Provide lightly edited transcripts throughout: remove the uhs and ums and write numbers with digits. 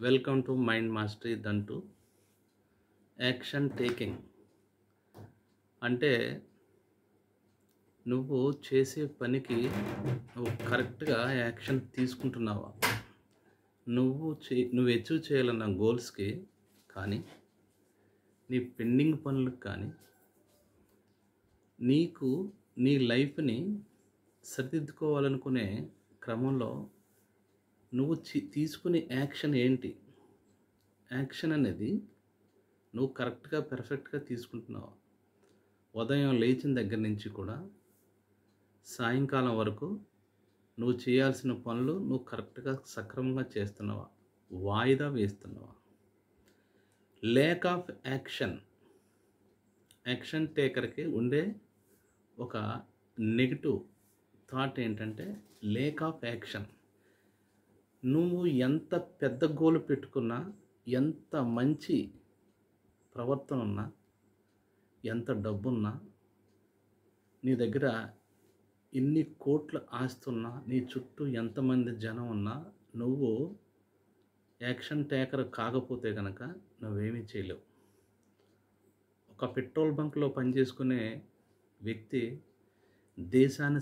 Welcome to mind mastery దంటూ action taking అంటే నువ్వు చేసే పనికి నువ్వు కరెక్ట్గా యాక్షన్ తీసుకుంటున్నావా, నువ్వు అచీవ్ చేయాలన్న గోల్స్కి కానీ, నీ పెండింగ్ పనులకు కానీ, నీకు నీ లైఫ్ని సరిదిద్దుకోవాలనుకునే క్రమంలో నువ్వు తీసుకునే యాక్షన్ ఏంటి? యాక్షన్ అనేది నువ్వు కరెక్ట్గా పర్ఫెక్ట్గా తీసుకుంటున్నావా? ఉదయం లేచిన దగ్గర నుంచి కూడా సాయంకాలం వరకు నువ్వు చేయాల్సిన పనులు నువ్వు కరెక్ట్గా సక్రమంగా చేస్తున్నావా, వాయిదా వేస్తున్నావా? లేక్ ఆఫ్ యాక్షన్ టేకర్కి ఉండే ఒక నెగిటివ్ థాట్ ఏంటంటే లేక్ ఆఫ్ యాక్షన్. నువ్వు ఎంత పెద్ద గోల్ పెట్టుకున్నా, ఎంత మంచి ప్రవర్తన ఉన్నా, ఎంత డబ్బున్నా, నీ దగ్గర ఎన్ని కోట్ల ఆస్తున్నా, నీ చుట్టూ ఎంతమంది జనం ఉన్నా, నువ్వు యాక్షన్ టేకర్ కాకపోతే కనుక నువ్వేమీ చేయలేవు. ఒక పెట్రోల్ బంక్లో పనిచేసుకునే వ్యక్తి దేశాన్ని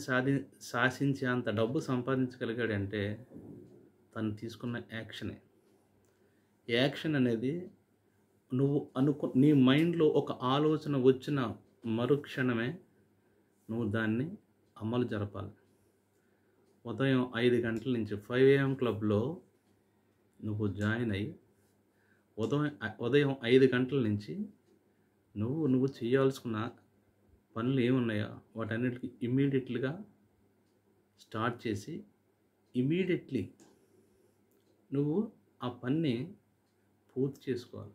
శాసించే అంత డబ్బు సంపాదించగలిగాడంటే తను తీసుకున్న యాక్షనే. యాక్షన్ అనేది నువ్వు నీ మైండ్లో ఒక ఆలోచన వచ్చిన మరుక్షణమే నువ్వు దాన్ని అమలు జరపాలి. ఉదయం 5 గంటల నుంచి 5 AM క్లబ్లో నువ్వు జాయిన్ అయ్యి ఉదయం 5 గంటల నుంచి నువ్వు చేయాల్సుకున్న పనులు ఏమున్నాయో వాటన్నిటికీ ఇమ్మీడియట్లీగా స్టార్ట్ చేసి ఇమ్మీడియట్లీ నువ్వు ఆ పని పూర్తి చేసుకోవాలి.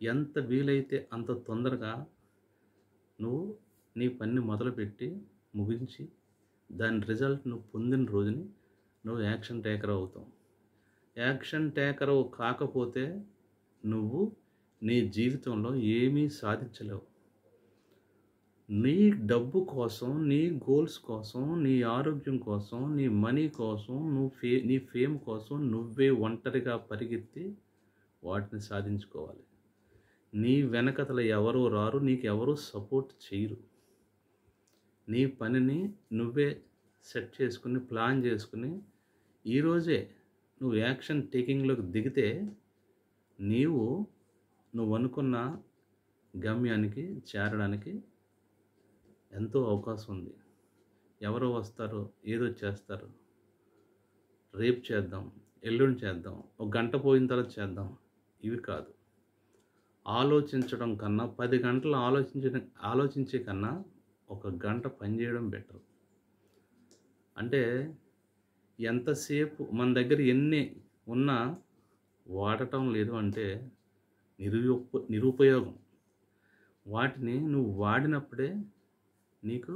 ఎంత వీలైతే అంత తొందరగా నువ్వు నీ పని మొదలుపెట్టి ముగించి దాని రిజల్ట్ నువ్వు పొందిన రోజుని నువ్వు యాక్షన్ టేకర్ అవుతావు. యాక్షన్ టేకర్ కాకపోతే నువ్వు నీ జీవితంలో ఏమీ సాధించలేవు. నీ డబ్బు కోసం, నీ గోల్స్ కోసం, నీ ఆరోగ్యం కోసం, నీ మనీ కోసం, నీ ఫేమ్ కోసం నువ్వే ఒంటరిగా పరిగెత్తి వాటిని సాధించుకోవాలి. నీ వెనకతల ఎవరూ రారు, నీకు ఎవరూ సపోర్ట్ చేయరు. నీ పనిని నువ్వే సెట్ చేసుకుని, ప్లాన్ చేసుకుని ఈరోజే నువ్వు యాక్షన్ టేకింగ్లోకి దిగితే నువ్వు అనుకున్న గమ్యానికి చేరడానికి ఎంతో అవకాశం ఉంది. ఎవరో వస్తారు, ఏదో చేస్తారు, రేపు చేద్దాం, ఎల్లుండి చేద్దాం, ఒక గంట పోయిన తర్వాత చేద్దాం, ఇవి కాదు. ఆలోచించడం కన్నా 10 గంటలు ఆలోచించే కన్నా 1 గంట పనిచేయడం బెటర్. అంటే ఎంతసేపు మన దగ్గర ఎన్ని ఉన్నా వాడటం లేదు అంటే నిరుపయోగం. వాటిని నువ్వు వాడినప్పుడే నీకు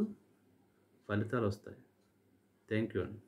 ఫలితాలు వస్తాయి. థ్యాంక్ యూ అండి.